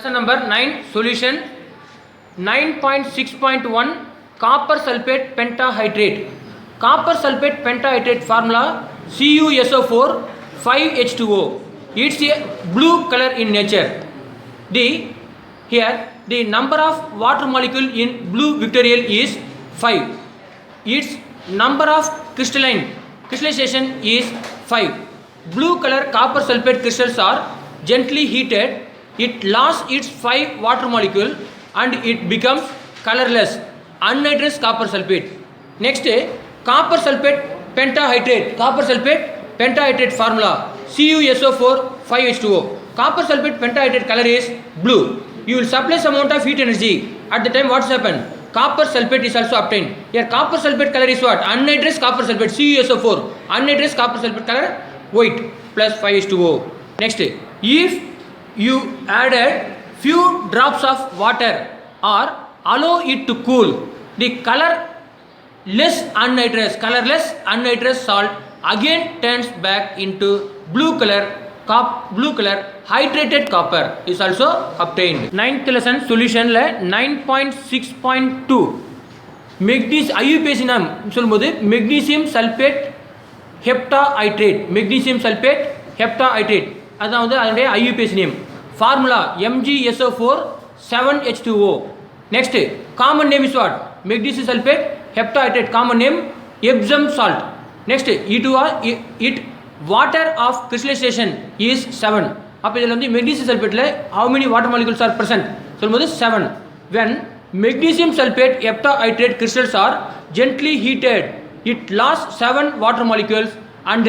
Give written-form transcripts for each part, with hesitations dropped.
Lesson number 9 solution 9.6.1 copper sulfate pentahydrate. Copper sulfate pentahydrate formula CuSO4 5H2O. It's a blue color in nature. Here the number of water molecule in blue vectorial is 5. Its number of crystallization is 5. Blue color copper sulfate crystals are gently heated. It lost its 5 water molecule and it becomes colorless anhydrous copper sulfate. Next, copper sulfate pentahydrate. Copper sulfate pentahydrate formula CuSO4 5H2O. Copper sulfate pentahydrate color is blue. You will supply some amount of heat energy. At the time what happen? Copper sulfate is also obtained. Here copper sulfate color is what? Anhydrous copper sulfate CuSO4. Anhydrous copper sulfate color white plus 5H2O. Next, if you added few drops of water or allow it to cool, the colorless anhydrous salt again turns back into blue color hydrated copper is also obtained. Ninth lesson solution 9.6.2 IUPAC நாம் சொல்லும்போது magnesium sulfate heptahydrate அதாவது அதனுடைய IUPAC name formula MgSO4 7H2O. Next, common name is what? Magnesium sulfate heptahydrate, common name Epsom salt. Next, it water of crystallization is 7. அப்போ இதில் வந்து magnesium sulfate how many water molecules are present சொல்லும்போது 7. When magnesium sulfate heptahydrate crystals are gently heated, it lost 7 water molecules and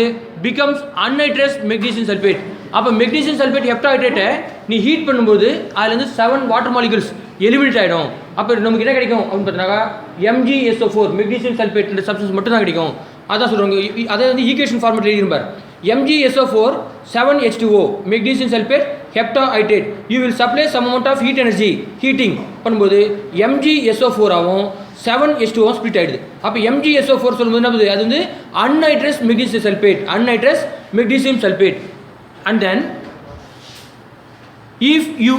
becomes anhydrous magnesium sulfate. அப்போ magnesium sulfate heptahydrate நீ heat பண்ணும்போது அதுலேருந்து 7 water molecules eliminate ஆகிடும். அப்போ நமக்கு என்ன கிடைக்கும் அப்படின்னு பார்த்தீங்கன்னா MgSO4 magnesium sulfate இந்த சப்ஸ்டன்ஸ் மட்டும் தான் கிடைக்கும். அதான் சொல்கிறாங்க. அதை வந்து ஈக்குவேஷன் ஃபார்மேட் எழுதிருப்பார். MgSO4 7H2O magnesium sulfate heptahydrate. You will supply some amount of heat energy. Heating பண்ணும்போது MgSO4 ஆகும் 7H2O ஸ்பிளிட் ஆகிடுது. அப்போ MgSO4 சொல்லும்போது என்ன அது வந்து anhydrous magnesium sulfate. And then if you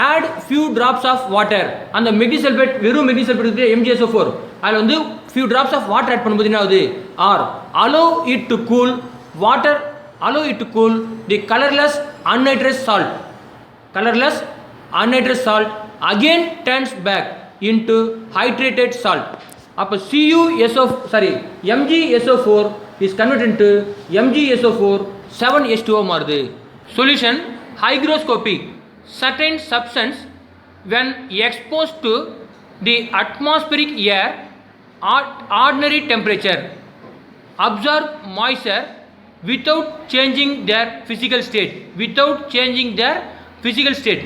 add few drops of water and the magnesium sulfate வெறும் magnesium sulfate MgSO4 அதில் வந்து few drops of water add பண்ணும்போது என்ன ஆகுது or allow it to cool the colorless anhydrous salt again turns back into hydrated salt. அப்போ MgSO4 is converted into MgSO4 7H2O மாறுது. Solution hygroscopy. Certain substance when exposed to the atmospheric air at ordinary temperature absorb moisture without changing their physical state.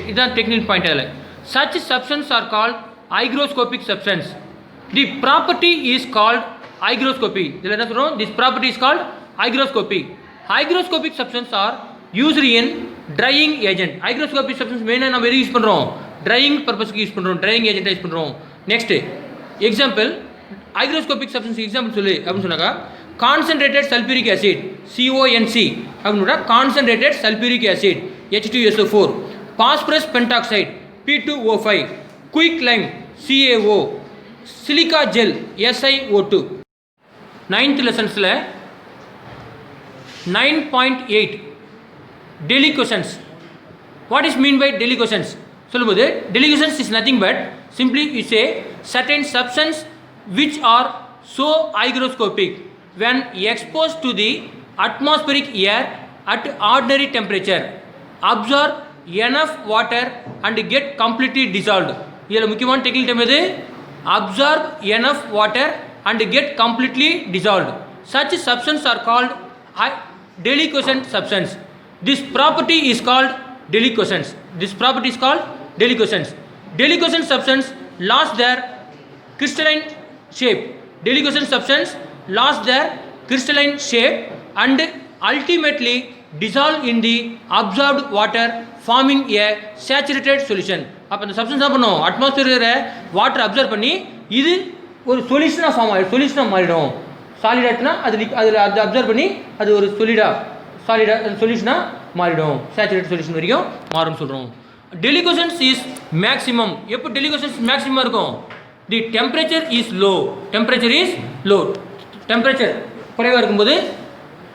இதுதான் technical point. அதில் such substances are called hygroscopic substance. The property is called hygroscopy. இதில் என்ன சொல்கிறோம்? This property is called hygroscopy. Hygroscopic substances are used in drying agent. Hygroscopic substance மெயினாக நம்ம எது use பண்ணுறோம்? Drying பர்பஸ்க்கு யூஸ் பண்ணுறோம், ட்ரையிங் ஏஜென்ட்டாக யூஸ் பண்ணுறோம். Next example hygroscopic substance example சொல்லு அப்படின்னு சொன்னாக்கா கான்சன்ட்ரேட்டட் சல்ஃபியூரிக் ஆசிட் CONC அப்படின்னா concentrated sulphuric acid H2SO4, phosphorus pentoxide P2O5, quick Lime CaO, silica gel SiO2. 9th லெசன்ஸில் 9.8 deliquescence. What is mean by deliquescence? சொல்லும்போது deliquescence is nothing but simply you say certain substance which are so hygroscopic when exposed to the atmospheric air at ordinary temperature absorb enough water and get completely dissolved. இதில் முக்கியமான technical time எது? absorb enough water and get completely dissolved. Such substance are called deliquescent substance. This property is called deliquescence. Deliquescent substance lost their crystalline shape. And ultimately dissolve in the absorbed water forming a saturated solution. அப்போ அந்த substance என்ன பண்ணும்? அட்மாஸ்பியரில் water observe பண்ணி இது ஒரு சொல்யூஷனாக மாறிடும். சாலிடாக அதில் அதை அப்சர்வ் பண்ணி அது ஒரு சொல்யூஷனாக மாறிடும். சேச்சுரேட்டட் சொல்யூஷன் வரைக்கும் மாறும்னு சொல்கிறோம். Deliquescence is maximum. எப்போ deliquescence maximum இருக்கும்? The temperature is low. Temperature is low. Temperature குறைவாக இருக்கும்போது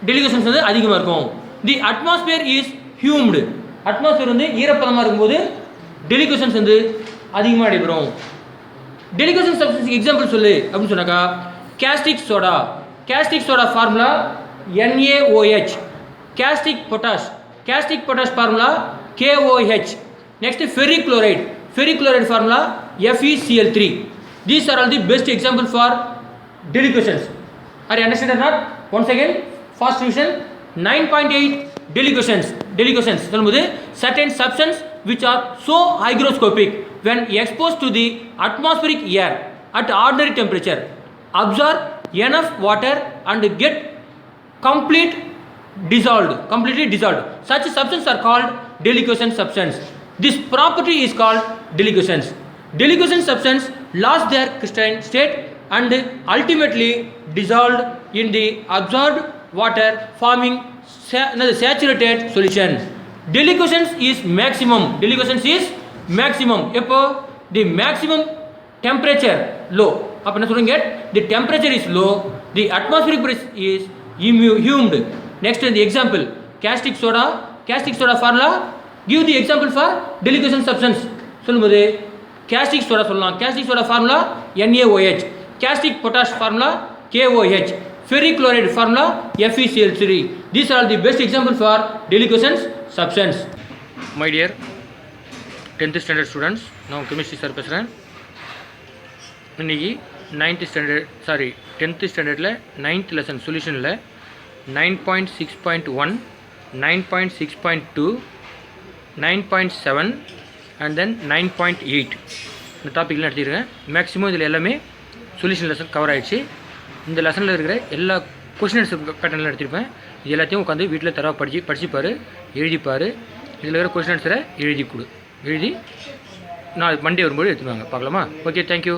deliquescence வந்து அதிகமாக இருக்கும். The atmosphere is humid. Atmosphere வந்து ஈரப்பதமாக இருக்கும்போது deliquescence வந்து அதிகமாக நடைபெறும். Deliquescence substance எக்ஸாம்பிள் சொல்லு அப்படின்னு சொன்னாக்கா caustic soda. Caustic soda formula NaOH. Caustic potash formula KOH. Next ferric chloride. Ferric chloride formula FeCl3. These are all the best example for deliquescence. Are you understand or not? Once again, fast revision. 9.8 deliquescence சொல்லும்போது certain substance which are so hygroscopic when exposed to the atmospheric air at ordinary temperature absorb enough water and get completely dissolved. Such substances are called deliquescent substance. This property is called deliquescence. Deliquescent substance lost their crystalline state and ultimately dissolved in the absorbed water forming saturated solution. Deliquescence is maximum. எப்போ the maximum temperature low. அப்போ என்ன சொல்றீங்க? The temperature is low, the atmospheric pressure is humid. Next the example caustic soda formula. Give the example for deliquescent substance. சொல்லும்போது caustic soda சொல்லலாம். Caustic soda formula NaOH. Caustic potash formula KOH. Ferric chloride formula FeCl3. These are the best example for deliquescent substance. My dear 10th standard students, நான் chemistry sir பேசுகிறேன். இன்னைக்கு 10th standardல 9th lesson solutionல 9.6.1, 9.6.2, 9.7 and then 9.8 இந்த டாபிக்லாம் எடுத்துக்கிறேன். Maximum இதில் எல்லாமே solution lesson cover ஆகிடுச்சு. இந்த லெசனில் இருக்கிற எல்லா கொஸ்டின் ஆன்சர் பேட்டர்னில் எடுத்திருப்பேன். இது எல்லாத்தையும் உட்காந்து வீட்டில் தரவா படிச்சுப்பார், எழுதிப்பார். இதில் இருக்கிற கொஸ்டின் ஆன்சரை எழுதி நான் மண்டே வரும்போது எடுத்துவாங்க. பார்க்கலாமா? Okay, thank you.